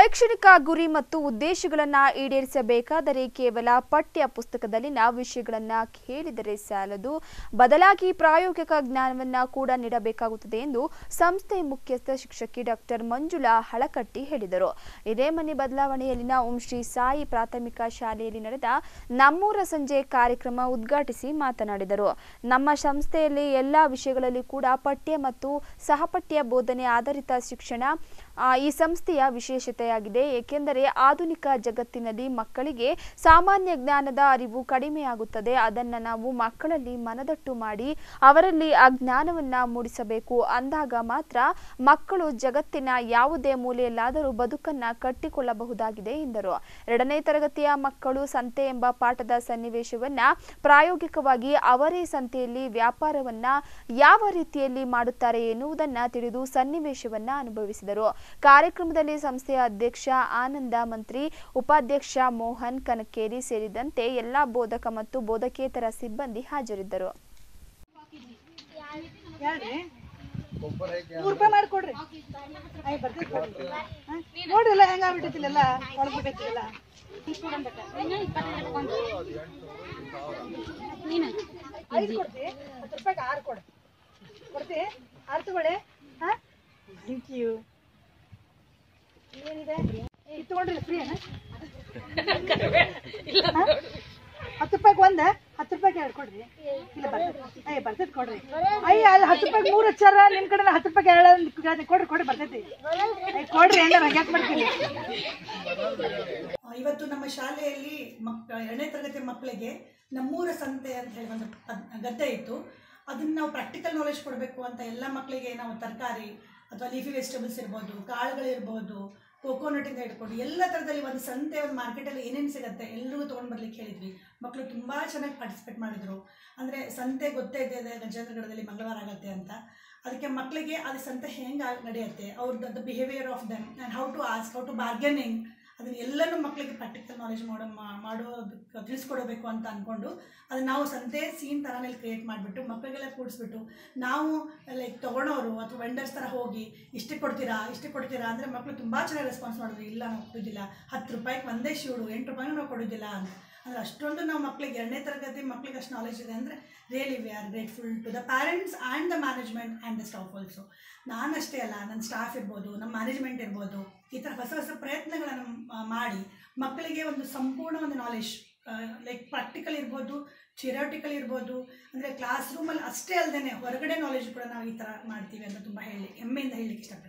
ಶೈಕ್ಷಣಿಕ ಗುರಿ ಮತ್ತು ಉದ್ದೇಶಗಳನ್ನು ಈಡೇರಿಸಬೇಕಾದರೆ ಕೇವಲ ಪಠ್ಯ ಪುಸ್ತಕದಲ್ಲಿನ ವಿಷಯಗಳನ್ನು ಹೇಳಿದರೆ ಸಾಲದು, ಬದಲಾಗಿ ಪ್ರಾಯೋಗಿಕ ಜ್ಞಾನವನ್ನು ಕೂಡ ನೀಡಬೇಕಾಗುತ್ತದೆ ಎಂದು ಸಂಸ್ಥೆ ಮುಖ್ಯಸ್ಥ ಶಿಕ್ಷಕಿ ಡಾಕ್ಟರ್ ಮಂಜುಳಾ ಹಳಕಟ್ಟಿ ಹೇಳಿದರು. ಹಿರೇಮನೆ ಬದಲಾವಣೆಯಲ್ಲಿನ ಓಂ ಶ್ರೀ ಸಾಯಿ ಪ್ರಾಥಮಿಕ ಶಾಲೆಯಲ್ಲಿ ನಡೆದ ನಮ್ಮೂರ ಸಂಜೆ ಕಾರ್ಯಕ್ರಮ ಉದ್ಘಾಟಿಸಿ ಮಾತನಾಡಿದರು. ನಮ್ಮ ಸಂಸ್ಥೆಯಲ್ಲಿ ಎಲ್ಲಾ ವಿಷಯಗಳಲ್ಲಿ ಕೂಡ ಪಠ್ಯ ಮತ್ತು ಸಹಪಠ್ಯ ಬೋಧನೆ ಆಧಾರಿತ ಶಿಕ್ಷಣ ಈ ಸಂಸ್ಥೆಯ ವಿಶೇಷತೆಯಾಗಿದೆ. ಏಕೆಂದರೆ ಆಧುನಿಕ ಜಗತ್ತಿನಲ್ಲಿ ಮಕ್ಕಳಿಗೆ ಸಾಮಾನ್ಯ ಜ್ಞಾನದ ಅರಿವು ಕಡಿಮೆಯಾಗುತ್ತದೆ. ಅದನ್ನು ನಾವು ಮಕ್ಕಳಲ್ಲಿ ಮನದಟ್ಟು ಮಾಡಿ ಅವರಲ್ಲಿ ಆ ಜ್ಞಾನವನ್ನು ಮೂಡಿಸಬೇಕು. ಅಂದಾಗ ಮಾತ್ರ ಮಕ್ಕಳು ಜಗತ್ತಿನ ಯಾವುದೇ ಮೂಲೆಯಲ್ಲಾದರೂ ಬದುಕನ್ನು ಕಟ್ಟಿಕೊಳ್ಳಬಹುದಾಗಿದೆ ಎಂದರು. 2ನೇ ತರಗತಿಯ ಮಕ್ಕಳು ಸಂತೆ ಎಂಬ ಪಾಠದ ಸನ್ನಿವೇಶವನ್ನು ಪ್ರಾಯೋಗಿಕವಾಗಿ ಅವರೇ ಸಂತೆಯಲ್ಲಿ ವ್ಯಾಪಾರವನ್ನ ಯಾವ ರೀತಿಯಲ್ಲಿ ಮಾಡುತ್ತಾರೆ ಎನ್ನುವುದನ್ನು ತಿಳಿದು ಸನ್ನಿವೇಶವನ್ನು ಅನುಭವಿಸಿದರು. ಕಾರ್ಯಕ್ರಮದಲ್ಲಿ ಸಂಸ್ಥೆಯ ಅಧ್ಯಕ್ಷ ಆನಂದ ಮಂತ್ರಿ, ಉಪಾಧ್ಯಕ್ಷ ಮೋಹನ್ ಕನಕೇರಿ ಸೇರಿದಂತೆ ಎಲ್ಲಾ ಬೋಧಕ ಮತ್ತು ಬೋಧಕೇತರ ಸಿಬ್ಬಂದಿ ಹಾಜರಿದ್ದರು. ನೋಡ್ರಲ್ಲ ಹೆಂಗಾಗ್ಬಿಟ್ಟಿಲ್ಲ ಒಳಗ್ಬಿಟ್ಟಿಲ್ಲ. ಐದು ಕೊಡ್ತಿ, 10 ರೂಪಾಯಿಗೆ 6 ಕೊಡು. ಕೊಡ್ತಿ 6 ತಗೊಳ್ಳಿ. Thank you. ಏನಿದೆ ಇದು ತಗೊಂಡ್ರಿ ಫ್ರೀ? 10 ರೂಪಾಯಿಗೆ 1, 10 ರೂಪಾಯಿಗೆ 2 ಕೊಡ್ರಿ. ಇಲ್ಲ ಬರ್ತೈತಿ ಕೊಡ್ರಿ. ಅಯ್ಯ ಅಲ್ಲಿ 10 ರೂಪಾಯಿಗೆ 3 ಹಚ್ಚಾರ, ನಿಮ್ ಕಡೆ 10 ರೂಪಾಯಿಗೆ 2 ಕೊಡ್ರಿ ಬರ್ತೈತಿ ಕೊಡ್ರಿ. ಹೆಂಗಾರ ಹಂಗ್ಯಾಕ್ ಮಾಡ್ತೀನಿ. ಇವತ್ತು ನಮ್ಮ ಶಾಲೆಯಲ್ಲಿ 2ನೇ ತರಗತಿ ಮಕ್ಕಳಿಗೆ ನಮ್ಮೂರ ಸಂತೆ ಅಂತ ಹೇಳಿ ಒಂದು ಗದ್ದೆ ಇತ್ತು. ಅದನ್ನು ನಾವು ಪ್ರಾಕ್ಟಿಕಲ್ ನಾಲೆಜ್ ಕೊಡಬೇಕು ಅಂತ ಎಲ್ಲ ಮಕ್ಕಳಿಗೆ ನಾವು ತರಕಾರಿ ಅಥವಾ ಲೀಫಿ ವೆಜಿಟೇಬಲ್ಸ್ ಇರ್ಬೋದು, ಕಾಳುಗಳಿರ್ಬೋದು, ಕೋಕೋನಟ್ಟಿಂದ ಹಿಡ್ಕೊಂಡು ಎಲ್ಲ ಥರದಲ್ಲಿ ಒಂದು ಸಂತೆ, ಒಂದು ಮಾರ್ಕೆಟಲ್ಲಿ ಏನೇನು ಸಿಗುತ್ತೆ ಎಲ್ಲರಿಗೂ ತೊಗೊಂಡು ಬರ್ಲಿಕ್ಕೆ ಹೇಳಿದ್ವಿ. ಮಕ್ಕಳು ತುಂಬ ಚೆನ್ನಾಗಿ ಪಾರ್ಟಿಸಿಪೇಟ್ ಮಾಡಿದರು. ಅಂದರೆ ಸಂತೆ ಗೊತ್ತೇ ಇದೆ ಗಜೇಂದ್ರಗಢದಲ್ಲಿ ಮಂಗಳವಾರ ಆಗುತ್ತೆ ಅಂತ. ಅದಕ್ಕೆ ಮಕ್ಕಳಿಗೆ ಅದು ಸಂತೆ ಹೆಂಗೆ ನಡೆಯುತ್ತೆ, ಅವ್ರದ್ದು behaviour of them and how to ask, how to bargaining, ಅದನ್ನು ಎಲ್ಲನೂ ಮಕ್ಕಳಿಗೆ ಪ್ರಾಕ್ಟಿಕಲ್ ನಾಲೆಜ್ ಮಾಡೋದಕ್ಕೆ ತಿಳಿಸ್ಕೊಡಬೇಕು ಅಂತ ಅಂದ್ಕೊಂಡು ಅದು ನಾವು ಸಂತೆ ಸೀನ್ ಥರನಲ್ಲಿ ಕ್ರಿಯೇಟ್ ಮಾಡಿಬಿಟ್ಟು ಮಕ್ಕಳಿಗೆಲ್ಲ ಕೂಡಿಸ್ಬಿಟ್ಟು ನಾವು ಲೈಕ್ ತೊಗೊಳೋರು ಅಥವಾ ವೆಂಡರ್ಸ್ ಥರ ಹೋಗಿ ಇಷ್ಟಕ್ಕೆ ಕೊಡ್ತೀರಾ ಅಂದರೆ ಮಕ್ಕಳು ತುಂಬ ಚೆನ್ನಾಗಿ ರೆಸ್ಪಾನ್ಸ್ ಮಾಡಿದ್ರು. ಇಲ್ಲ ನಾವು ಕೊಡೋದಿಲ್ಲ, 10 ರೂಪಾಯಿಗೆ ಒಂದೇ ಶೂಡು, 8 ರೂಪಾಯಿಗೂ ನಾವು ಕೊಡೋದಿಲ್ಲ ಅಂತ. ಅಂದರೆ ಅಷ್ಟೊಂದು ನಾವು ಮಕ್ಕಳಿಗೆ 2ನೇ ತರಗತಿ ಮಕ್ಕಳಿಗೆ ಅಷ್ಟು ನಾಲೆಜ್ ಇದೆ ಅಂದರೆ really we are grateful to the parents and the management and the staff also. ನಾನಷ್ಟೇ ಅಲ್ಲ, ನನ್ನ ಸ್ಟಾಫ್ ಇರ್ಬೋದು, ನಮ್ಮ ಮ್ಯಾನೇಜ್ಮೆಂಟ್ ಇರ್ಬೋದು, ಈ ಥರ ಹೊಸ ಪ್ರಯತ್ನಗಳನ್ನು ಮಾಡಿ ಮಕ್ಕಳಿಗೆ ಒಂದು ಸಂಪೂರ್ಣ ಒಂದು ನಾಲೆಜ್ ಲೈಕ್ ಪ್ರಾಕ್ಟಿಕಲ್ ಇರ್ಬೋದು, ಥಿಯರಿಟಿಕಲ್ ಇರ್ಬೋದು, ಅಂದರೆ ಕ್ಲಾಸ್ ರೂಮಲ್ಲಿ ಅಷ್ಟೇ ಅಲ್ಲದೆ ಹೊರಗಡೆ ನಾಲೆಜ್ ಕೂಡ ನಾವು ಈ ಥರ ಮಾಡ್ತೀವಿ ಅಂತ ತುಂಬ ಹೆಮ್ಮೆಯಿಂದ ಹೇಳಲಿಕ್ಕೆ ಇಷ್ಟಪಡ್ತೀನಿ.